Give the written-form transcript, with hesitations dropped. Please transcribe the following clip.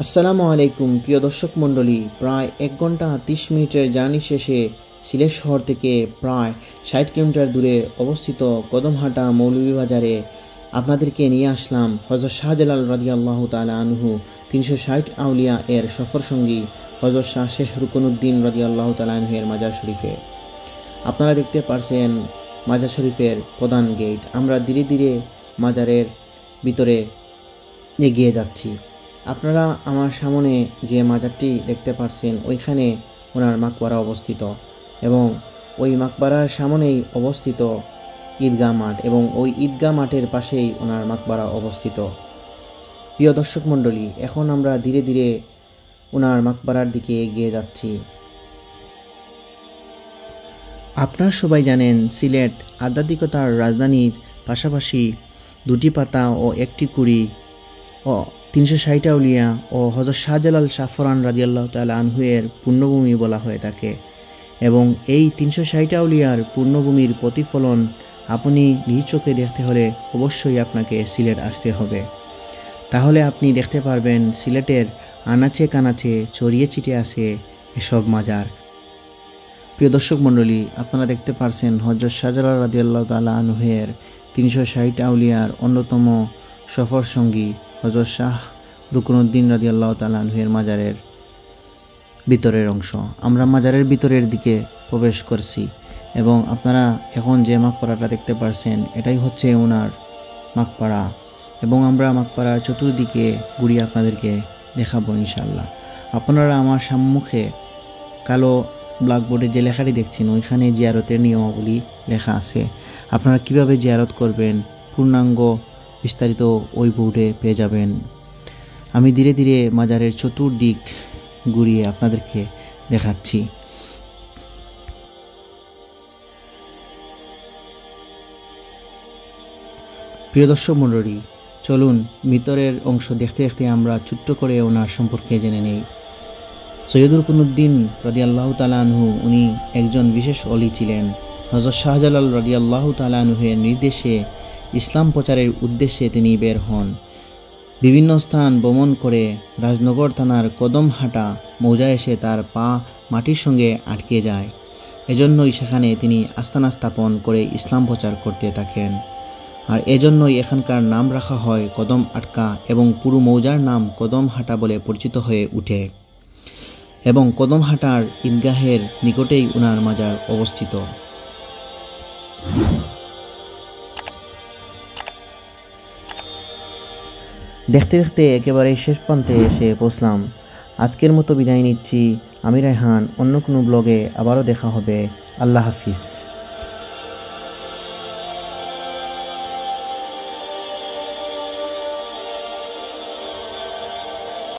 আসসালামু আলাইকুম প্রিয় দর্শক মণ্ডলী, প্রায় 1 ঘন্টা 30 মিনিটের জার্নি শেষে সিলেট শহর থেকে প্রায় 60 কিলোমিটার দূরে অবস্থিত কদমহাটা মৌলভীবাজারে আপনাদেরকে নিয়ে আসলাম হযরত শাহজালাল রাদিয়াল্লাহু তাআলা আনহু 360 আউলিয়া এর সফর সঙ্গী হযরত শাহ শেখ রুকনুদ্দিন রাদিয়াল্লাহু তাআলা আনহু এর মাজার শরীফে। আপনারা দেখতে পারছেন মাজার শরীফের প্রধান গেট। আমরা ধীরে ধীরে মাজারের ভিতরে এগিয়ে যাচ্ছি। আপনারা আমার সামনে যে মাজারটি দেখতে পাচ্ছেন ওইখানে ওনার মাকবারা অবস্থিত এবং ওই মাকবারার সামনেই অবস্থিত ঈদগাহ মাঠ এবং ওই ঈদগাহ মাঠের পাশেই ওনার মাকবারা অবস্থিত। প্রিয় দর্শক মণ্ডলী, এখন আমরা ধীরে ধীরে ওনার মাকবারার দিকে এগিয়ে যাচ্ছি। আপনারা সবাই জানেন সিলেট আধ্যাত্মিকতার রাজধানীর পাশাপাশি 2টি পাতা ও 1টি কুড়ি ও 360 আউলিয়া ও হযরত শাহজালাল শাহফরান রাদিয়াল্লাহু তাআলা আনহু এর পূর্ণভূমি বলা হয়ে থাকে এবং এই 360 আউলিয়ার পূর্ণভূমির প্রতিফলন আপনি নিজ চোখে দেখতে হলে অবশ্যই আপনাকে সিলেট আসতে হবে। তাহলে আপনি দেখতে পারবেন সিলেটের আনাচে কানাচে ছড়িয়ে ছিটিয়ে আছে এসব মাজার। প্রিয় দর্শক মণ্ডলী, আপনারা দেখতে পারছেন হযরত শাহজালাল রাদিয়াল্লাহু তাআলা আনহু এর 360 আউলিয়ার অন্যতম সফর সঙ্গী হযরত শাহ রুকনুদ্দিন রাদিয়াল্লাহু তাআলা আনহু এর মাজারের ভিতরের অংশ। আমরা মাজারের ভিতরের দিকে প্রবেশ করছি এবং আপনারা এখন যে মাকবারাটা দেখতে পারছেন এটাই হচ্ছে ওনার মাকবারা এবং আমরা মাকবারার চতুর্দিকে ঘুরিয়ে আপনাদেরকে দেখাবো ইনশাআল্লাহ। আপনারা আমার সম্মুখে কালো ব্ল্যাকবোর্ডে যে লেখাটি দেখছেন ওইখানে জিয়ারতের নিয়মাবলী লেখা আছে। আপনারা কিভাবে জিয়ারত করবেন পূর্ণাঙ্গ বিস্তারিত ওই বোর্ডে পেয়ে যাবেন। আমি ধীরে ধীরে মাজারের চতুর্দিক ঘুরিয়ে আপনাদেরকে দেখাচ্ছি। প্রিয় দর্শক মণ্ডলী, চলুন ভিতরের অংশ দেখতে দেখতে আমরা ছোট্ট করে ওনার সম্পর্কে জেনে নেই। সৈয়দ রুকনুদ্দিন রাদিয়াল্লাহু তাআলা আনহু উনি একজন বিশেষ অলি ছিলেন। হযরত শাহজালাল রাদিয়াল্লাহু তাআলা আনহু এর নির্দেশে ইসলাম প্রচারের উদ্দেশ্যে তিনি বের হন। বিভিন্ন স্থান ভ্রমণ করে রাজনগর থানার কদমহাটা মৌজায় এসে তার পা মাটির সঙ্গে আটকে যায়। এজন্যই সেখানে তিনি আস্তানা স্থাপন করে ইসলাম প্রচার করতে থাকেন। আর এজন্যই এখানকার নাম রাখা হয় কদম আটকা এবং পুরো মৌজার নাম কদমহাটা বলে পরিচিত হয়ে ওঠে এবং কদমহাটার ঈদগাহের নিকটেই উনার মাজার অবস্থিত। দেখতে দেখতে একেবারে শেষ প্রান্তে এসে পৌঁছলাম। আজকের মতো বিদায় নিচ্ছি। আমি রায়হান। অন্য কোনো ব্লগে আবারও দেখা হবে। আল্লাহ হাফিজ।